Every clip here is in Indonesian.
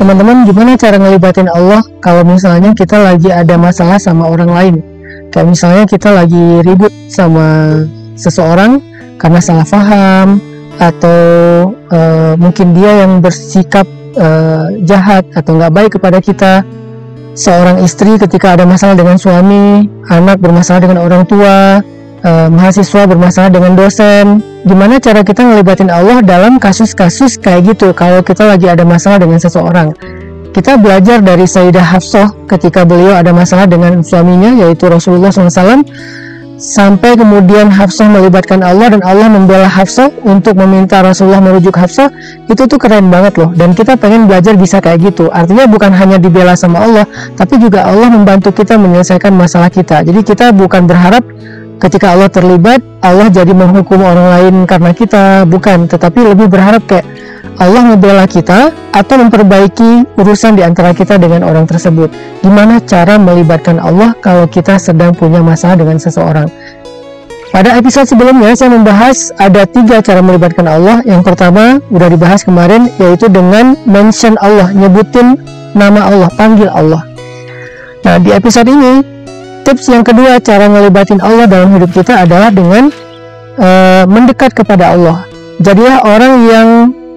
Teman-teman, gimana cara ngelibatin Allah kalau misalnya kita lagi ada masalah sama orang lain? Kayak misalnya kita lagi ribut sama seseorang karena salah paham, atau mungkin dia yang bersikap jahat atau nggak baik kepada kita. Seorang istri ketika ada masalah dengan suami, anak bermasalah dengan orang tua, mahasiswa bermasalah dengan dosen. Gimana cara kita ngelibatin Allah dalam kasus-kasus kayak gitu kalau kita lagi ada masalah dengan seseorang? Kita belajar dari Sayyidah Hafsah ketika beliau ada masalah dengan suaminya, yaitu Rasulullah SAW, sampai kemudian Hafsah melibatkan Allah dan Allah membela Hafsah untuk meminta Rasulullah merujuk Hafsah. Itu tuh keren banget loh, dan kita pengen belajar bisa kayak gitu. Artinya bukan hanya dibela sama Allah, tapi juga Allah membantu kita menyelesaikan masalah kita. Jadi kita bukan berharap ketika Allah terlibat, Allah jadi menghukum orang lain karena kita, bukan. Tetapi lebih berharap kayak Allah membela kita atau memperbaiki urusan di antara kita dengan orang tersebut. Gimana cara melibatkan Allah kalau kita sedang punya masalah dengan seseorang? Pada episode sebelumnya saya membahas ada 3 cara melibatkan Allah. Yang pertama udah dibahas kemarin, yaitu dengan mention Allah, nyebutin nama Allah, panggil Allah. Nah, di episode ini tips yang kedua cara ngelibatin Allah dalam hidup kita adalah dengan mendekat kepada Allah. Jadilah orang yang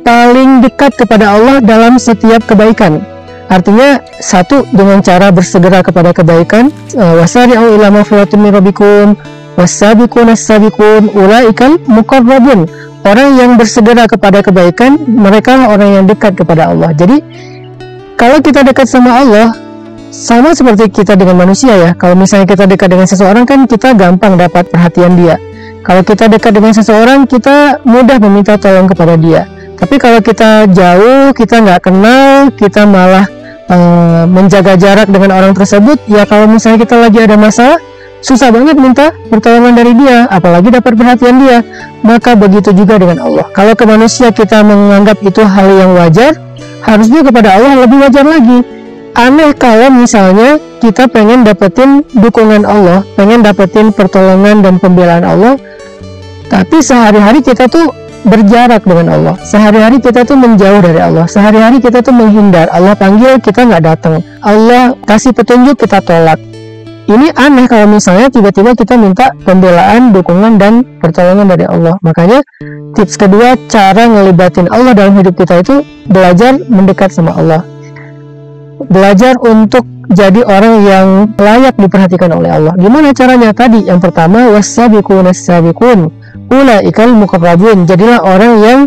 paling dekat kepada Allah dalam setiap kebaikan. Artinya, satu, dengan cara bersegera kepada kebaikan, wasari'u ila maghfiratin min rabbikum was-sabiquna as-sabiqun ulaikal muqarrabun. Orang yang bersegera kepada kebaikan, mereka orang yang dekat kepada Allah. Jadi, kalau kita dekat sama Allah, sama seperti kita dengan manusia ya. Kalau misalnya kita dekat dengan seseorang kan kita gampang dapat perhatian dia. Kalau kita dekat dengan seseorang, kita mudah meminta tolong kepada dia. Tapi kalau kita jauh, kita nggak kenal, kita malah menjaga jarak dengan orang tersebut, ya kalau misalnya kita lagi ada masalah, susah banget minta pertolongan dari dia, apalagi dapat perhatian dia. Maka begitu juga dengan Allah. Kalau ke manusia kita menganggap itu hal yang wajar, harusnya kepada Allah lebih wajar lagi. Aneh kalau misalnya kita pengen dapetin dukungan Allah, pengen dapetin pertolongan dan pembelaan Allah, tapi sehari-hari kita tuh berjarak dengan Allah. Sehari-hari kita tuh menjauh dari Allah. Sehari-hari kita tuh menghindar. Allah panggil, kita nggak datang. Allah kasih petunjuk, kita tolak. Ini aneh kalau misalnya tiba-tiba kita minta pembelaan, dukungan, dan pertolongan dari Allah. Makanya tips kedua, cara ngelibatin Allah dalam hidup kita itu belajar mendekat sama Allah. Belajar untuk jadi orang yang layak diperhatikan oleh Allah. Gimana caranya? Tadi yang pertama, was-sabiqun as-sabiqun ulaikal muqarrabun. Jadilah orang yang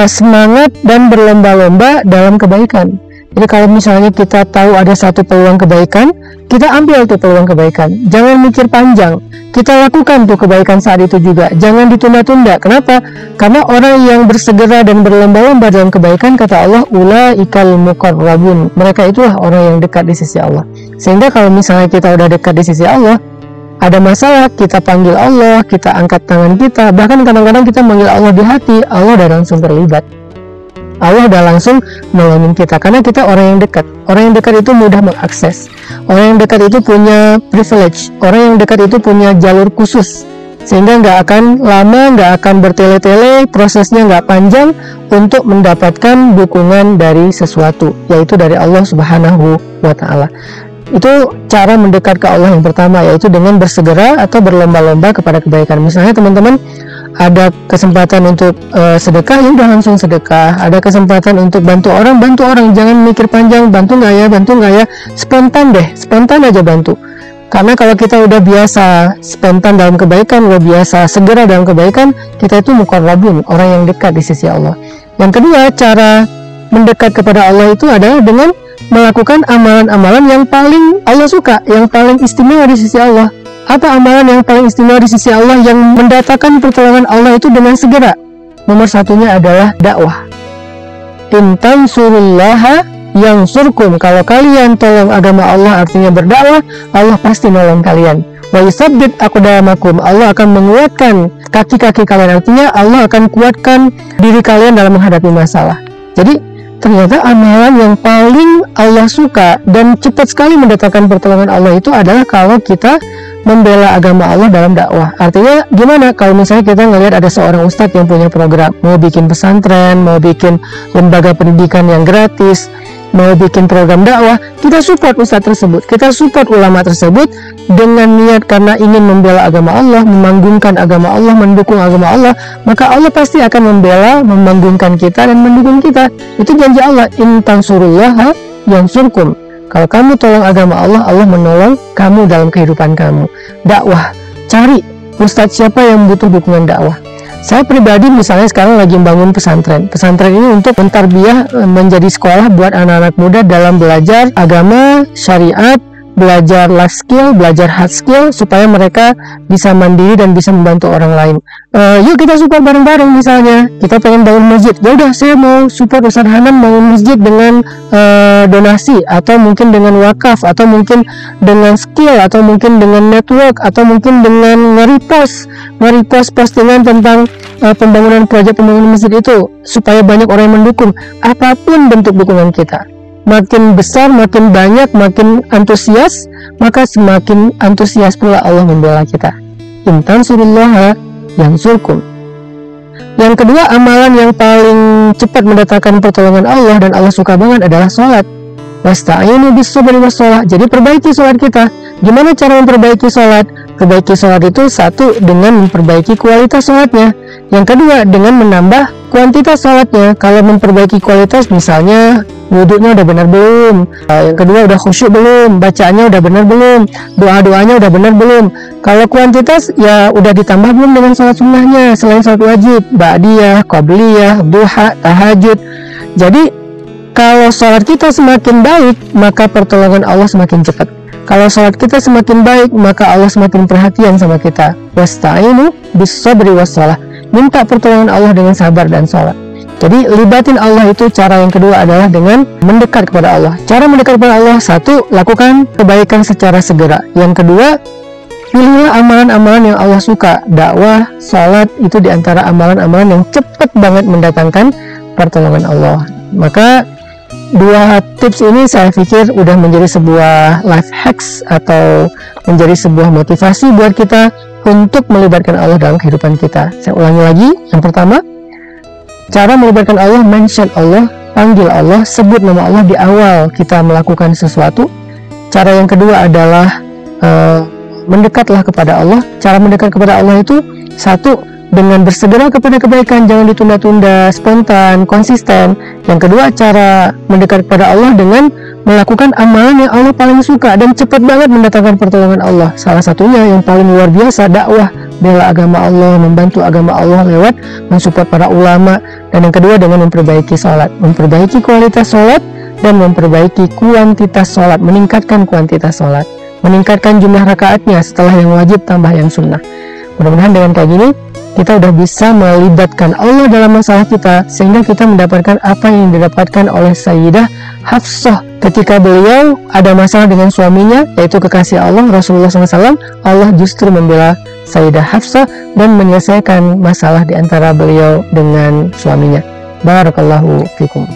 semangat dan berlomba-lomba dalam kebaikan. Jadi kalau misalnya kita tahu ada satu peluang kebaikan, kita ambil tuh peluang kebaikan. Jangan mikir panjang, kita lakukan tuh kebaikan saat itu juga. Jangan ditunda-tunda. Kenapa? Karena orang yang bersegera dan berlomba-lomba dalam kebaikan, kata Allah, ulaikal muqarrabun. Mereka itulah orang yang dekat di sisi Allah. Sehingga kalau misalnya kita udah dekat di sisi Allah, ada masalah, kita panggil Allah, kita angkat tangan kita. Bahkan kadang-kadang kita manggil Allah di hati, Allah udah langsung terlibat. Allah udah langsung nolongin kita, karena kita orang yang dekat. Orang yang dekat itu mudah mengakses. Orang yang dekat itu punya privilege. Orang yang dekat itu punya jalur khusus, sehingga nggak akan lama, nggak akan bertele-tele, prosesnya nggak panjang untuk mendapatkan dukungan dari sesuatu, yaitu dari Allah Subhanahu wa Ta'ala. Itu cara mendekat ke Allah yang pertama, yaitu dengan bersegera atau berlomba-lomba kepada kebaikan. Misalnya teman-teman ada kesempatan untuk sedekah, ya udah langsung sedekah. Ada kesempatan untuk bantu orang, jangan mikir panjang, bantu nggak ya, spontan deh, spontan aja bantu. Karena kalau kita udah biasa spontan dalam kebaikan, udah biasa segera dalam kebaikan, kita itu muqarrabun, orang yang dekat di sisi Allah. Yang kedua, cara mendekat kepada Allah itu adalah dengan melakukan amalan-amalan yang paling Allah suka, yang paling istimewa di sisi Allah. Apa amalan yang paling istimewa di sisi Allah yang mendatangkan pertolongan Allah itu dengan segera? Nomor satunya adalah dakwah. In tansurullaha yansurkum. Kalau kalian tolong agama Allah, artinya berdakwah, Allah pasti nolong kalian. Wa yusabbit aqdamakum. Allah akan menguatkan kaki-kaki kalian, artinya Allah akan kuatkan diri kalian dalam menghadapi masalah. Jadi ternyata amalan yang paling Allah suka dan cepat sekali mendatangkan pertolongan Allah itu adalah kalau kita membela agama Allah dalam dakwah. Artinya gimana? Kalau misalnya kita ngelihat ada seorang ustadz yang punya program, mau bikin pesantren, mau bikin lembaga pendidikan yang gratis, mau bikin program dakwah, kita support ustadz tersebut, kita support ulama tersebut dengan niat karena ingin membela agama Allah, memanggungkan agama Allah, mendukung agama Allah, maka Allah pasti akan membela, memanggungkan kita dan mendukung kita. Itu janji Allah, in tansurullaha yansurkum. Kalau kamu tolong agama Allah, Allah menolong kamu dalam kehidupan kamu. Dakwah, cari ustadz siapa yang butuh dukungan dakwah. Saya pribadi misalnya sekarang lagi membangun pesantren. Pesantren ini untuk mentarbiyah menjadi sekolah buat anak-anak muda dalam belajar agama, syariat, belajar life skill, belajar hard skill, supaya mereka bisa mandiri dan bisa membantu orang lain. Yuk kita support bareng-bareng. Misalnya kita pengen bangun masjid, ya udah saya mau support Ustadz Hanam bangun masjid dengan donasi, atau mungkin dengan wakaf, atau mungkin dengan skill, atau mungkin dengan network, atau mungkin dengan nge-repost postingan tentang pembangunan proyek pembangunan masjid itu, supaya banyak orang yang mendukung. Apapun bentuk dukungan kita, makin besar, makin banyak, makin antusias, maka semakin antusias pula Allah membela kita. In tansurullaha yansurkum. Yang kedua, amalan yang paling cepat mendatangkan pertolongan Allah dan Allah suka banget adalah sholat. Wasta'inu bis-sabri was-shalah. Jadi perbaiki sholat kita. Gimana cara memperbaiki sholat? Perbaiki sholat itu satu, dengan memperbaiki kualitas sholatnya. Yang kedua, dengan menambah kuantitas sholatnya. Kalau memperbaiki kualitas, misalnya wudhunya udah benar belum, yang kedua udah khusyuk belum, bacaannya udah benar belum, doa-doanya udah benar belum. Kalau kuantitas, ya udah ditambah belum dengan sholat sunnahnya, selain sholat wajib, ba'diyah, qabliyah, duha, tahajud. Jadi kalau sholat kita semakin baik, maka pertolongan Allah semakin cepat. Kalau sholat kita semakin baik, maka Allah semakin perhatian sama kita. Wasta'inu bis-sabri was-shalah. Minta pertolongan Allah dengan sabar dan sholat. Jadi libatin Allah itu cara yang kedua adalah dengan mendekat kepada Allah. Cara mendekat kepada Allah, satu, lakukan kebaikan secara segera. Yang kedua, pilihlah amalan-amalan yang Allah suka. Dakwah, sholat itu diantara amalan-amalan yang cepat banget mendatangkan pertolongan Allah. Maka dua tips ini saya pikir udah menjadi sebuah life hacks atau menjadi sebuah motivasi buat kita untuk melibatkan Allah dalam kehidupan kita. Saya ulangi lagi. Yang pertama, cara melibatkan Allah, mention Allah, panggil Allah, sebut nama Allah di awal kita melakukan sesuatu. Cara yang kedua adalah mendekatlah kepada Allah. Cara mendekat kepada Allah itu satu, dengan bersegera kepada kebaikan, jangan ditunda-tunda, spontan, konsisten. Yang kedua, cara mendekat kepada Allah dengan melakukan amalan yang Allah paling suka dan cepat banget mendatangkan pertolongan Allah. Salah satunya yang paling luar biasa, dakwah, bela agama Allah, membantu agama Allah lewat mensupport para ulama. Dan yang kedua, dengan memperbaiki sholat, memperbaiki kualitas sholat dan memperbaiki kuantitas sholat, meningkatkan kuantitas sholat, meningkatkan jumlah rakaatnya, setelah yang wajib tambah yang sunnah. Mudah-mudahan dengan kayak gini kita udah bisa melibatkan Allah dalam masalah kita, sehingga kita mendapatkan apa yang didapatkan oleh Sayyidah Hafsah ketika beliau ada masalah dengan suaminya, yaitu kekasih Allah Rasulullah SAW. Allah justru membela Sayyidah Hafsah dan menyelesaikan masalah di antara beliau dengan suaminya. Barakallahu fikum.